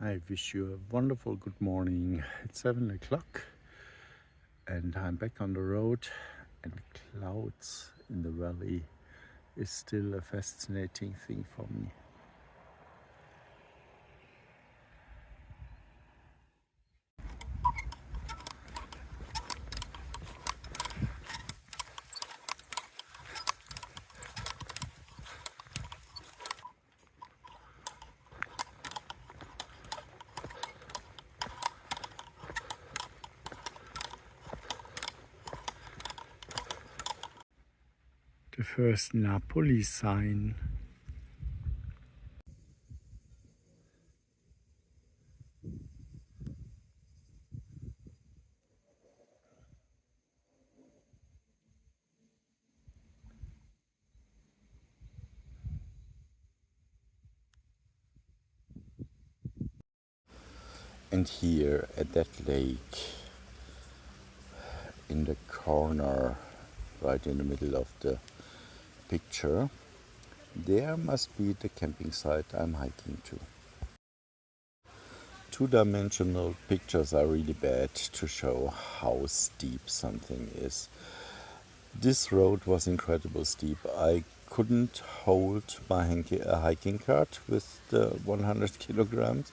I wish you a wonderful good morning. It's 7 o'clock and I'm back on the road, and clouds in the valley is still a fascinating thing for me. The first Napoli sign. And here at that lake, in the corner, right in the middle of the picture, there must be the camping site I'm hiking to. Two-dimensional pictures are really bad to show how steep something is. This road was incredibly steep. I couldn't hold my hiking cart with the 100 kilograms.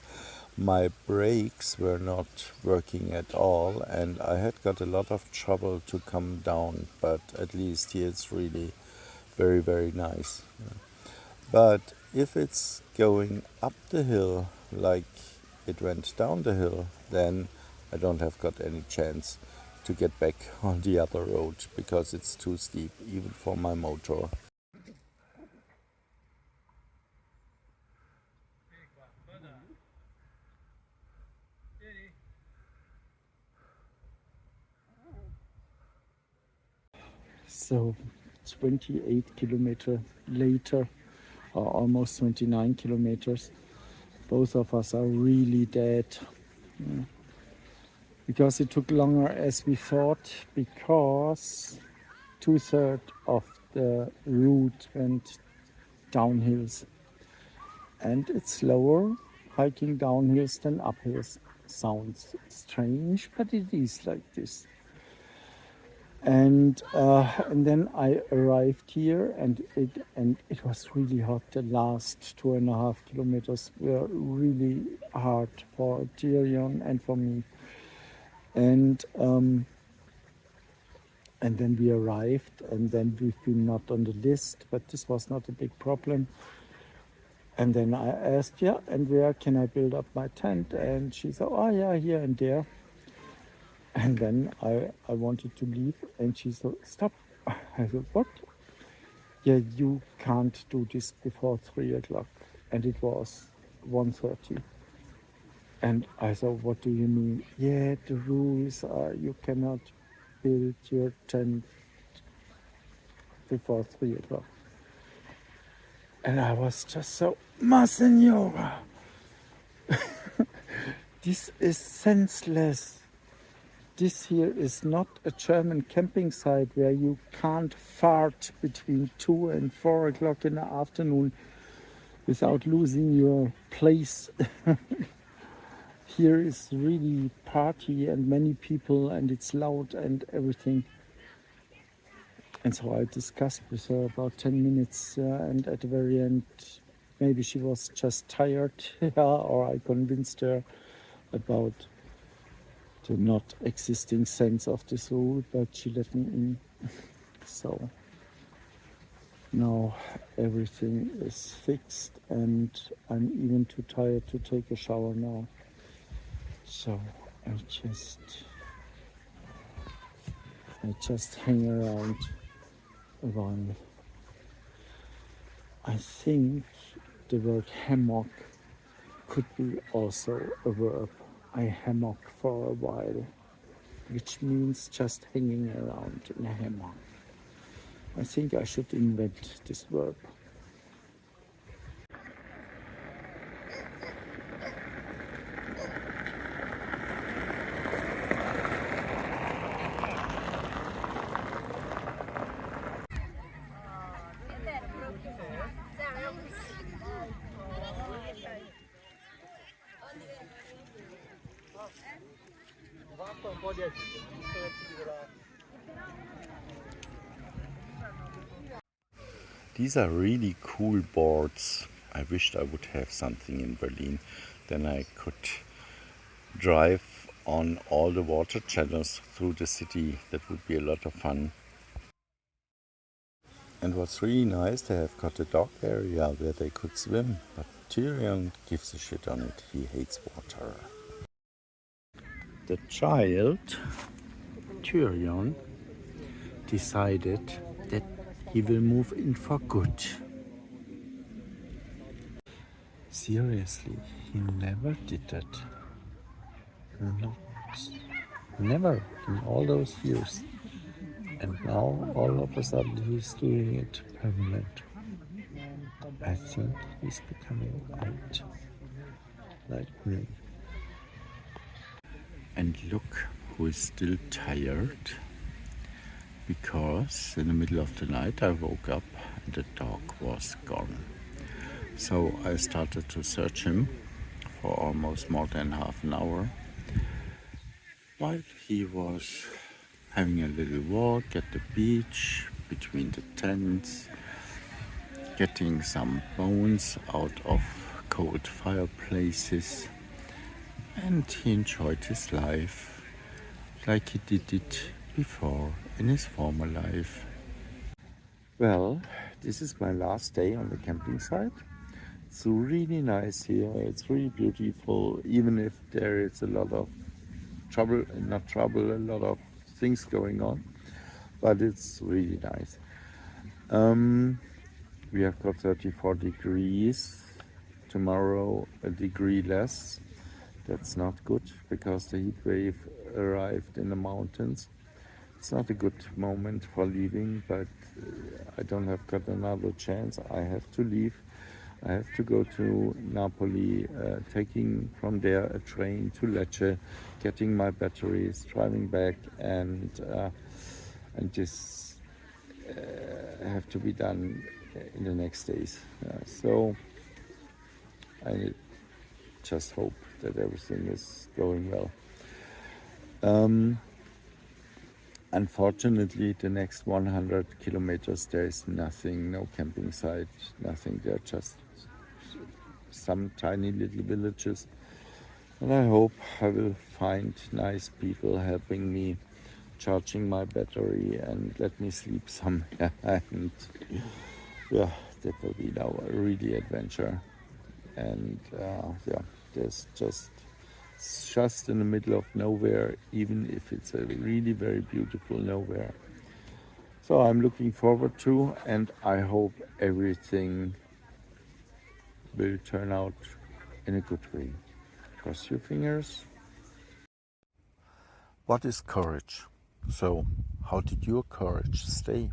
My brakes were not working at all, and I had got a lot of trouble to come down, but at least here it's really very, very nice. But if it's going up the hill like it went down the hill, then I don't have got any chance to get back on the other road because it's too steep, even for my motor. So 28 kilometers later, or almost 29 kilometers, both of us are really dead. Yeah. Because it took longer as we thought, because 2/3 of the route went downhills. And it's slower hiking downhills than uphills. Sounds strange, but it is like this. And then I arrived here, and it was really hot. The last 2.5 kilometers were really hard for Tyrion and for me. And then we arrived, and then we've been not on the list, but this was not a big problem. And then I asked, yeah, and where can I build up my tent? And she said, oh yeah, here and there. And then I wanted to leave, and she said, stop. I said, what? Yeah, you can't do this before 3 o'clock. And it was 1:30. And I said, what do you mean? Yeah, the rules are you cannot build your tent before 3 o'clock. And I was just so, Ma Senora, this is senseless. This here is not a German camping site where you can't fart between 2 and 4 o'clock in the afternoon without losing your place. Here is really party and many people, and it's loud and everything. And so I discussed with her about 10 minutes, and at the very end, maybe she was just tired, or I convinced her about the not existing sense of this rule, but she let me in. So now everything is fixed, and I'm even too tired to take a shower now. So I just hang around a while. I think the word hammock could be also a verb. I hammock for a while, which means just hanging around in a hammock. I think I should invent this verb. These are really cool boards. I wished I would have something in Berlin. Then I could drive on all the water channels through the city. That would be a lot of fun. And what's really nice, they have got a dog area where they could swim. But Tyrion gives a shit on it. He hates water. The child, Tyrion, decided that he will move in for good. Seriously, he never did that. Not, never in all those years. And now all of a sudden he's doing it permanent. I think he's becoming old, like me. And look who is still tired, because in the middle of the night I woke up and the dog was gone. So I started to search him for almost more than half an hour while he was having a little walk at the beach between the tents, getting some bones out of cold fireplaces, and he enjoyed his life like he did it before in his former life. Well, this is my last day on the camping site. It's really nice here, it's really beautiful, even if there is a lot of trouble, not trouble, a lot of things going on, but it's really nice. We have got 34 degrees, tomorrow a degree less. That's not good because the heat wave arrived in the mountains. It's not a good moment for leaving, but I don't have got another chance. I have to leave. I have to go to Napoli, taking from there a train to Lecce, getting my batteries, driving back, and this have to be done in the next days. So I just hope that everything is going well. Unfortunately, the next 100 kilometers there is nothing, no camping site, nothing. There are just some tiny little villages, and I hope I will find nice people helping me charging my battery and let me sleep somewhere. And yeah, that will be now a really adventure. And yeah, there's just in the middle of nowhere, even if it's a really very beautiful nowhere. So I'm looking forward to, and I hope everything will turn out in a good way. Cross your fingers. What is courage? So, how did your courage stay?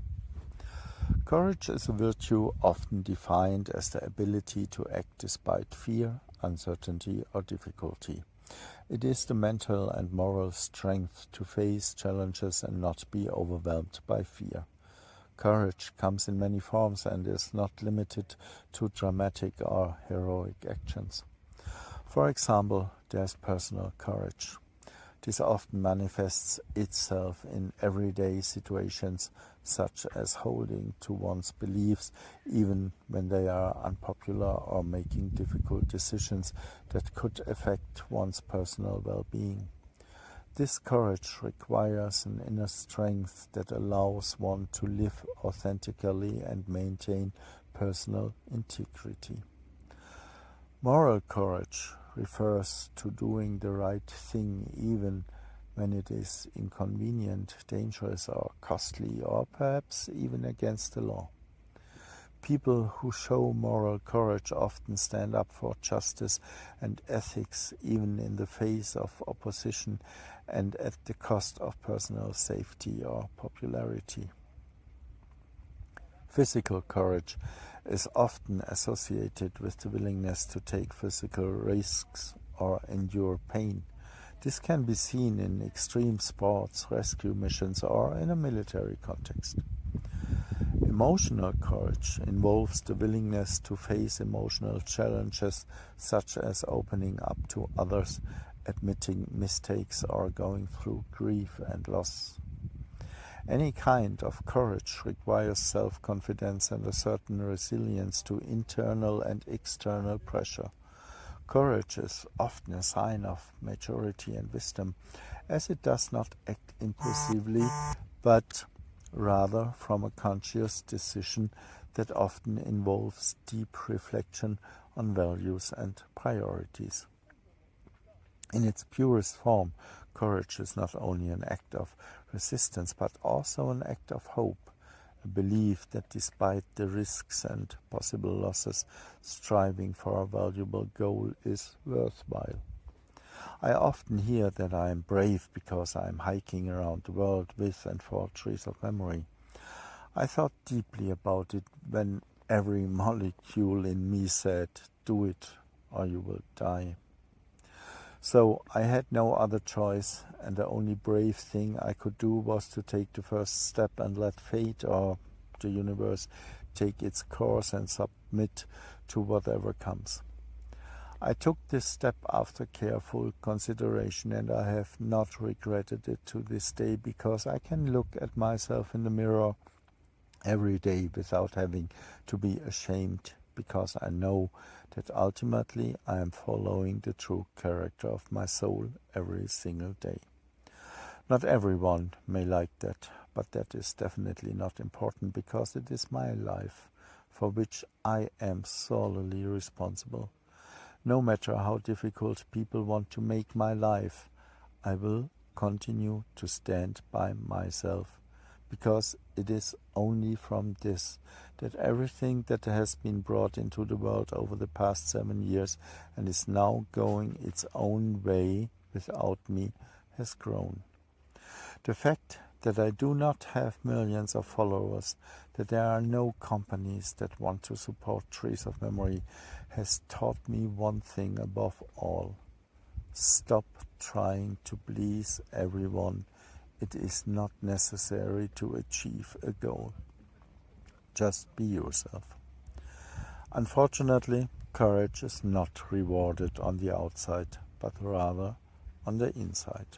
Courage is a virtue often defined as the ability to act despite fear, uncertainty, or difficulty. It is the mental and moral strength to face challenges and not be overwhelmed by fear. Courage comes in many forms and is not limited to dramatic or heroic actions. For example, there is personal courage. This often manifests itself in everyday situations, such as holding to one's beliefs even when they are unpopular, or making difficult decisions that could affect one's personal well-being. This courage requires an inner strength that allows one to live authentically and maintain personal integrity. Moral courage refers to doing the right thing even when it is inconvenient, dangerous, or costly, or perhaps even against the law. People who show moral courage often stand up for justice and ethics even in the face of opposition and at the cost of personal safety or popularity. Physical courage is often associated with the willingness to take physical risks or endure pain. This can be seen in extreme sports, rescue missions, or in a military context. Emotional courage involves the willingness to face emotional challenges, such as opening up to others admitting mistakes, or going through grief and loss. Any kind of courage requires self-confidence and a certain resilience to internal and external pressure. Courage is often a sign of maturity and wisdom, as it does not act impulsively, but rather from a conscious decision that often involves deep reflection on values and priorities. In its purest form, courage is not only an act of resistance, but also an act of hope, a belief that despite the risks and possible losses, striving for a valuable goal is worthwhile. I often hear that I am brave because I am hiking around the world with and for trees of memory. I thought deeply about it when every molecule in me said, "Do it or you will die." So I had no other choice, and the only brave thing I could do was to take the first step and let fate or the universe take its course and submit to whatever comes. I took this step after careful consideration, and I have not regretted it to this day, because I can look at myself in the mirror every day without having to be ashamed, because I know that ultimately I am following the true character of my soul every single day. Not everyone may like that, but that is definitely not important, because it is my life, for which I am solely responsible. No matter how difficult people want to make my life, I will continue to stand by myself, because it is only from this that everything that has been brought into the world over the past 7 years and is now going its own way without me has grown. The fact that I do not have millions of followers, that there are no companies that want to support Trees of Memory, has taught me one thing above all: stop trying to please everyone. It is not necessary to achieve a goal. Just be yourself. Unfortunately, courage is not rewarded on the outside, but rather on the inside.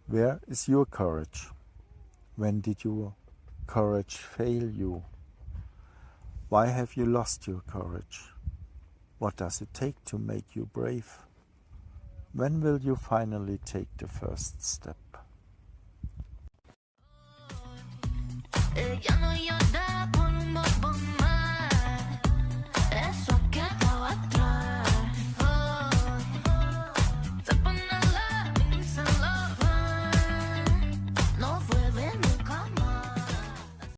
Where is your courage? When did your courage fail you? Why have you lost your courage? What does it take to make you brave? When will you finally take the first step?